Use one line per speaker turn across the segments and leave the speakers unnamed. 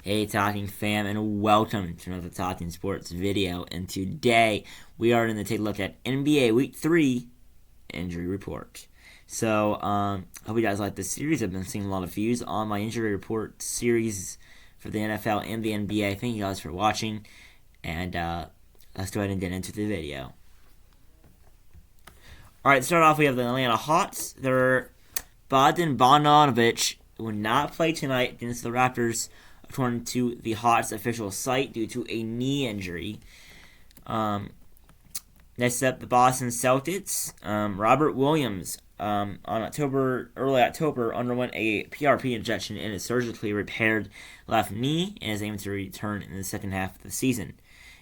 Hey Talking fam, and welcome to another Talking Sports video. And today we are going to take a look at NBA Week 3 injury report. So, hope you guys like this series. I've been seeing a lot of views on my injury report series for the NFL and the NBA. Thank you guys for watching, and let's go ahead and get into the video. Alright, to start off, we have the Atlanta Hawks. Their Bogdan Bogdanovic will not play tonight against the Raptors, according to the Hawks official site, due to a knee injury. Next up, the Boston Celtics. Robert Williams, on early October, underwent a PRP injection in his surgically repaired left knee and is aiming to return in the second half of the season.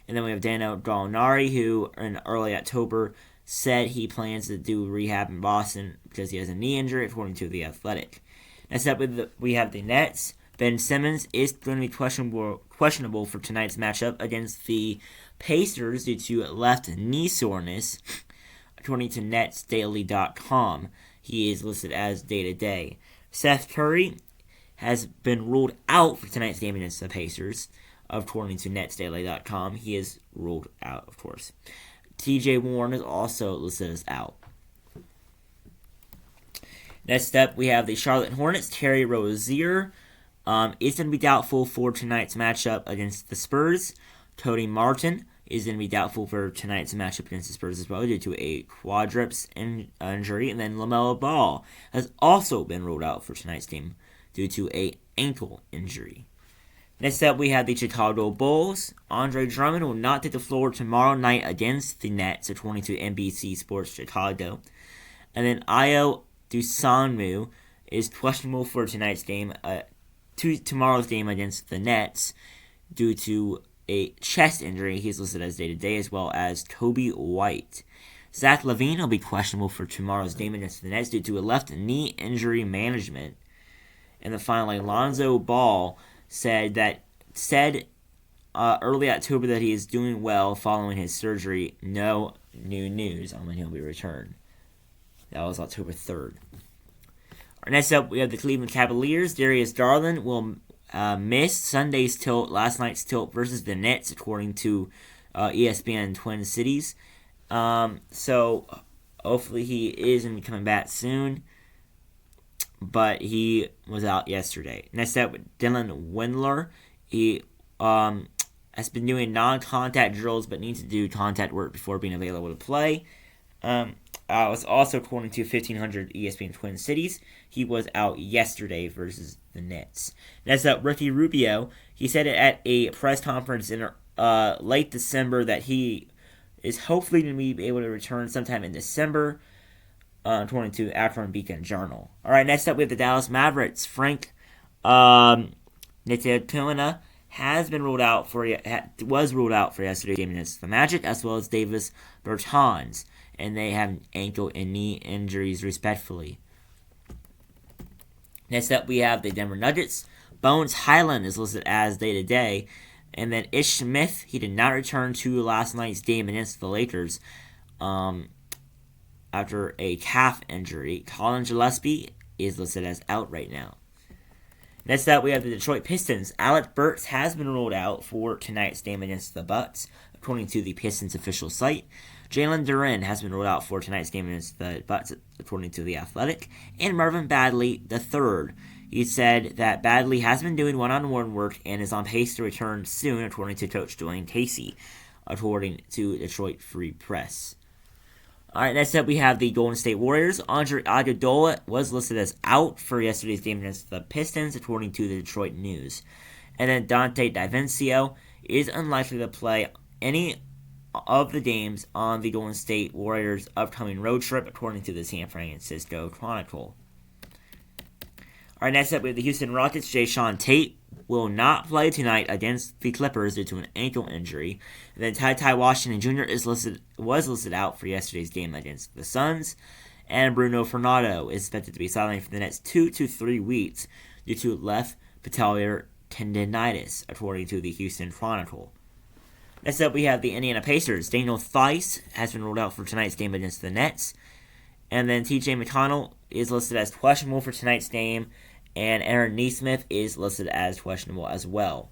And then we have Danilo Gallinari, who in early October said he plans to do rehab in Boston because he has a knee injury, according to The Athletic. Next up, we have the Nets. Ben Simmons is going to be questionable for tonight's matchup against the Pacers due to left knee soreness, according to NetsDaily.com. He is listed as day-to-day. Seth Curry has been ruled out for tonight's game against the Pacers, according to NetsDaily.com. He is ruled out, of course. TJ Warren is also listed as out. Next up, we have the Charlotte Hornets. Terry Rozier is going to be doubtful for tonight's matchup against the Spurs. Cody Martin is going to be doubtful for tonight's matchup against the Spurs as well due to a quadriceps injury. And then LaMelo Ball has also been ruled out for tonight's game due to an ankle injury. Next up, we have the Chicago Bulls. Andre Drummond will not take the floor tomorrow night against the Nets, according to NBC Sports Chicago. And then Ayo Dosunmu is questionable for tonight's game, tomorrow's game against the Nets, due to a chest injury. He's listed as day-to-day, as well as Kobe White. Zach LaVine will be questionable for tomorrow's game against the Nets due to a left knee injury management. And then finally, Lonzo Ball said early October that he is doing well following his surgery. No new news on when he'll be returned. That was October 3rd. Next up, we have the Cleveland Cavaliers. Darius Garland will miss Sunday's tilt, last night's tilt versus the Nets, according to ESPN Twin Cities. So hopefully he is going to be coming back soon, but he was out yesterday. Next up, Dylan Windler. He has been doing non-contact drills, but needs to do contact work before being available to play. Was also, according to 1500 ESPN Twin Cities, he was out yesterday versus the Nets. Next up, Ricky Rubio. He said it at a press conference in late December that he is hopefully going to be able to return sometime in December, according to Akron Beacon Journal. All right, next up we have the Dallas Mavericks. Frank Ntilikina was ruled out for yesterday's game against the Magic, as well as Davis Bertans, and they have ankle and knee injuries respectively. Next up, we have the Denver Nuggets. Bones Highland is listed as day-to-day, and then Ish Smith, he did not return to last night's game against the Lakers after a calf injury. Colin Gillespie is listed as out right now. Next up, we have the Detroit Pistons. Alec Burks has been ruled out for tonight's game against the Bucks, according to the Pistons official site. Jalen Duren has been ruled out for tonight's game against the Bucks, according to The Athletic. And Marvin Bagley III. He said that Bagley has been doing one-on-one work and is on pace to return soon, according to Coach Dwayne Casey, according to Detroit Free Press. All right, next up we have the Golden State Warriors. Andre Iguodala was listed as out for yesterday's game against the Pistons, according to the Detroit News. And then Dante DiVincenzo is unlikely to play any of the games on the Golden State Warriors' upcoming road trip, according to the San Francisco Chronicle. All right, next up we have the Houston Rockets. Jae'Sean Tate will not play tonight against the Clippers due to an ankle injury. And then Ty Washington Jr. was listed out for yesterday's game against the Suns. And Bruno Fernando is expected to be sidelined for the next 2 to 3 weeks due to left patellar tendonitis, according to the Houston Chronicle. Next up, we have the Indiana Pacers. Daniel Theis has been ruled out for tonight's game against the Nets. And then TJ McConnell is listed as questionable for tonight's game And Aaron Nesmith is listed as questionable as well.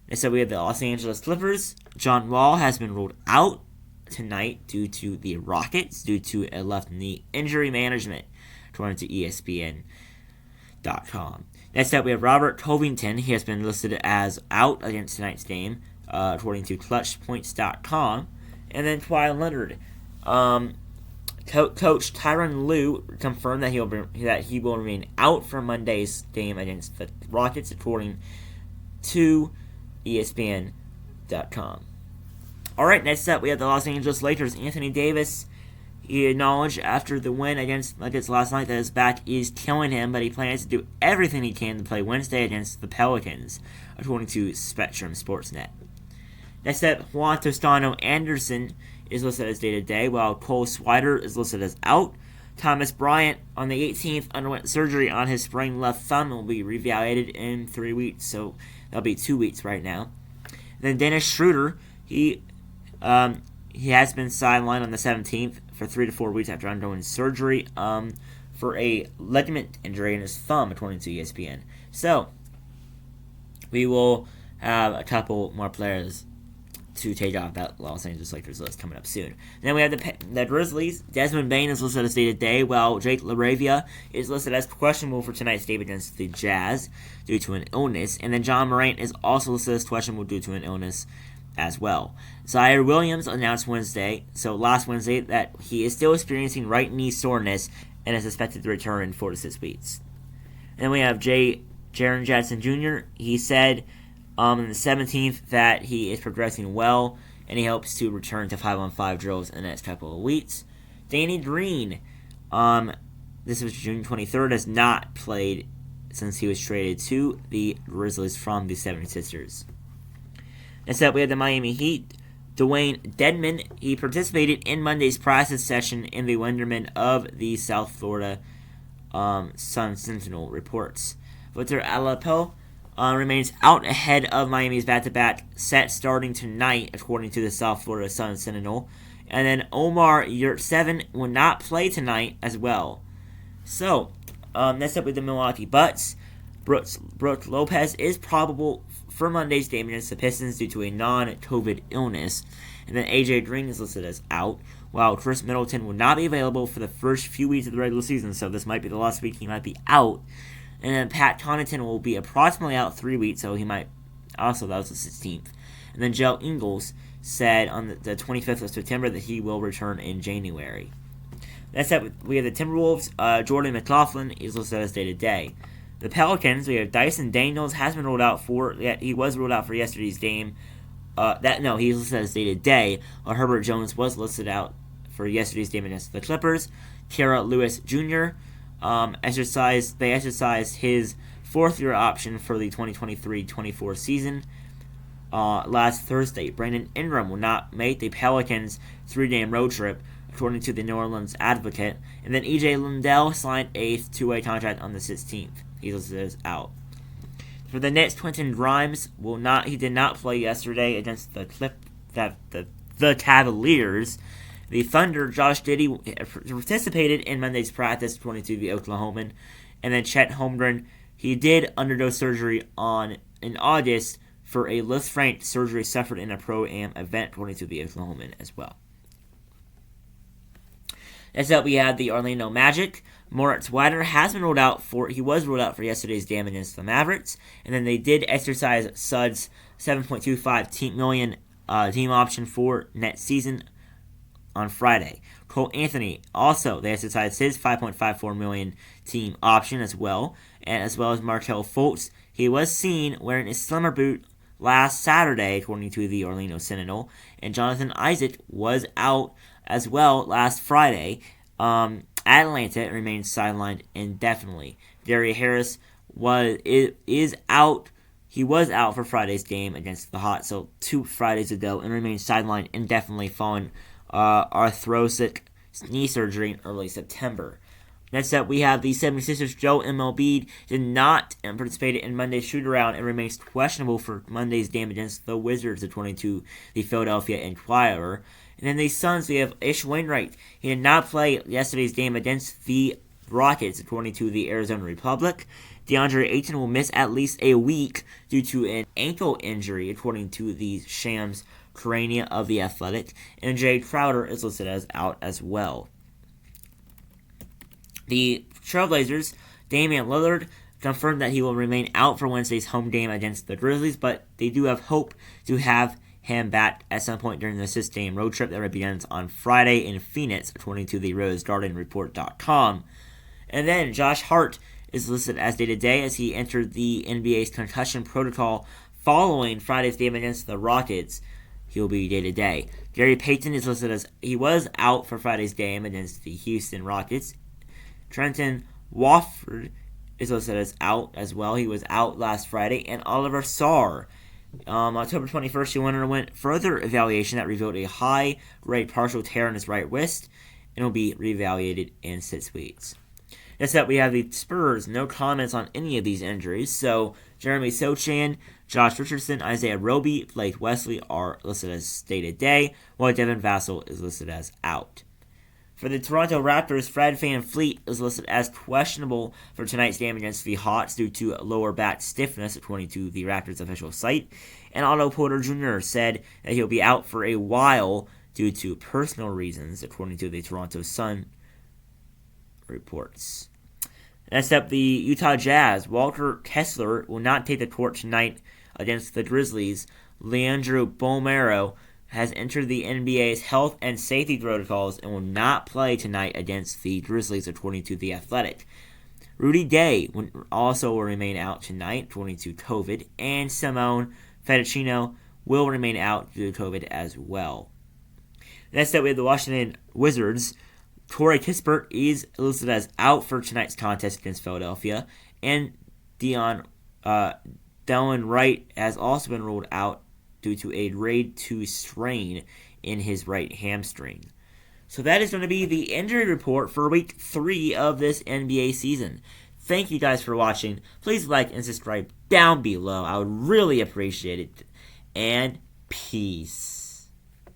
And so we have the Los Angeles Clippers. John Wall has been ruled out tonight due to the Rockets, due to a left knee injury management, according to ESPN.com. Next up, we have Robert Covington. He has been listed as out against tonight's game, according to ClutchPoints.com. And then Kawhi Leonard. Coach Tyronn Lue confirmed that he will remain out for Monday's game against the Rockets, according to ESPN.com. All right, next up we have the Los Angeles Lakers. Anthony Davis, he acknowledged after the win against Nuggets last night that his back is killing him, but he plans to do everything he can to play Wednesday against the Pelicans, according to Spectrum Sportsnet. Next up, Juan Toscano Anderson is listed as day-to-day, while Cole Swider is listed as out. Thomas Bryant, on the 18th, underwent surgery on his sprained left thumb and will be reevaluated in 3 weeks, so that'll be 2 weeks right now. Then Dennis Schroeder, he has been sidelined on the 17th for 3 to 4 weeks after undergoing surgery for a ligament injury in his thumb, according to ESPN. So, we will have a couple more players to take off that Los Angeles Lakers list coming up soon. Then we have the Grizzlies. Desmond Bane is listed as day-to-day, while Jake LaRavia is listed as questionable for tonight's game against the Jazz due to an illness. And then John Morant is also listed as questionable due to an illness as well. Zaire Williams announced last Wednesday, that he is still experiencing right knee soreness and is expected to return in 4 to 6 weeks. And then we have Jaren Jackson Jr. He said on the 17th that he is progressing well, and he hopes to return to 5-on-5 drills in the next couple of weeks. Danny Green, this was June 23rd, has not played since he was traded to the Grizzlies from the 76ers. Next up, we have the Miami Heat. Dwayne Dedmon, he participated in Monday's practice session in the Wonderman of the South Florida Sun-Sentinel reports. Victor Oladipo remains out ahead of Miami's back-to-back set starting tonight, according to the South Florida Sun-Sentinel. And then Omar Yurtseven will not play tonight as well. So, next up with the Milwaukee Bucks. Brook Lopez is probable for Monday's game against the Pistons due to a non-COVID illness. And then AJ Green is listed as out, while Chris Middleton will not be available for the first few weeks of the regular season, so this might be the last week he might be out. And then Pat Connaughton will be approximately out 3 weeks, so he might also, that was the 16th. And then Joe Ingles said on the 25th of September that he will return in January. Next up, we have the Timberwolves. Jordan McLaughlin is listed as day-to-day. The Pelicans, we have Dyson Daniels has been ruled out he was ruled out for yesterday's game. He's listed as day-to-day. Herbert Jones was listed out for yesterday's game against the Clippers. Kara Lewis Jr. exercised his fourth-year option for the 2023-24 season last Thursday. Brandon Ingram will not make the Pelicans' 3-game road trip, according to the New Orleans Advocate. And then E.J. Lindell signed a 2-way contract on the 16th. He is out. For the Nets, Quentin Grimes did not play yesterday against the Cavaliers. The Thunder, Josh Giddey, participated in Monday's practice, according to the Oklahoman. And then Chet Holmgren, he did undergo surgery in August for a Lisfranc surgery suffered in a Pro-Am event, according to the Oklahoman as well. Next up, we have the Orlando Magic. Moritz Wagner was ruled out for yesterday's game against the Mavericks. And then they did exercise Sud's $7.25 million team option for next season on Friday. Cole Anthony, also, they exercised his $5.54 million team option as well. And as well as Markelle Fultz. He was seen wearing a slimmer boot last Saturday, according to the Orlando Sentinel. And Jonathan Isaac was out as well last Friday. Atlanta remains sidelined indefinitely. Darius Harris is out. He was out for Friday's game against the Hawks, so 2 Fridays ago, and remains sidelined indefinitely following arthrostic knee surgery in early September. Next up, we have the 76ers. Joel Embiid did not participate in Monday's shoot-around and remains questionable for Monday's game against the Wizards, according to the Philadelphia Inquirer. And then the Suns, we have Ish Wainwright. He did not play yesterday's game against the Rockets, according to the Arizona Republic. DeAndre Ayton will miss at least a week due to an ankle injury, according to the Shams Charania of The Athletic. And Jay Crowder is listed as out as well. The Trailblazers, Damian Lillard, confirmed that he will remain out for Wednesday's home game against the Grizzlies, but they do have hope to have him back at some point during the 6-game road trip that begins on Friday in Phoenix, according to the RoseGardenReport.com. And then Josh Hart is listed as day-to-day as he entered the NBA's concussion protocol following Friday's game against the Rockets. He'll be day-to-day. Gary Payton is listed as he was out for Friday's game against the Houston Rockets. Trenton Wofford is listed as out as well. He was out last Friday. And Oliver Sarr, October 21st, he underwent further evaluation that revealed a high-grade partial tear in his right wrist and will be reevaluated in 6 weeks. Next up, we have the Spurs. No comments on any of these injuries. So, Jeremy Sochan, Josh Richardson, Isaiah Roby, Blake Wesley are listed as day-to-day, while Devin Vassell is listed as out. For the Toronto Raptors, Fred VanVleet is listed as questionable for tonight's game against the Hawks due to lower back stiffness, according to the Raptors official site. And Otto Porter Jr. said that he'll be out for a while due to personal reasons, according to the Toronto Sun reports. Next up, the Utah Jazz. Walker Kessler will not take the court tonight against the Grizzlies. Leandro Bolmaro has entered the NBA's health and safety protocols and will not play tonight against the Grizzlies, according to The Athletic. Rudy Gay also will remain out tonight, according to COVID, and Simone Fedicino will remain out due to COVID as well. Next up, we have the Washington Wizards. Corey Kispert is listed as out for tonight's contest against Philadelphia, and Delon Wright has also been ruled out due to a grade 2 strain in his right hamstring. So that is going to be the injury report for week 3 of this NBA season. Thank you guys for watching. Please like and subscribe down below. I would really appreciate it. And peace.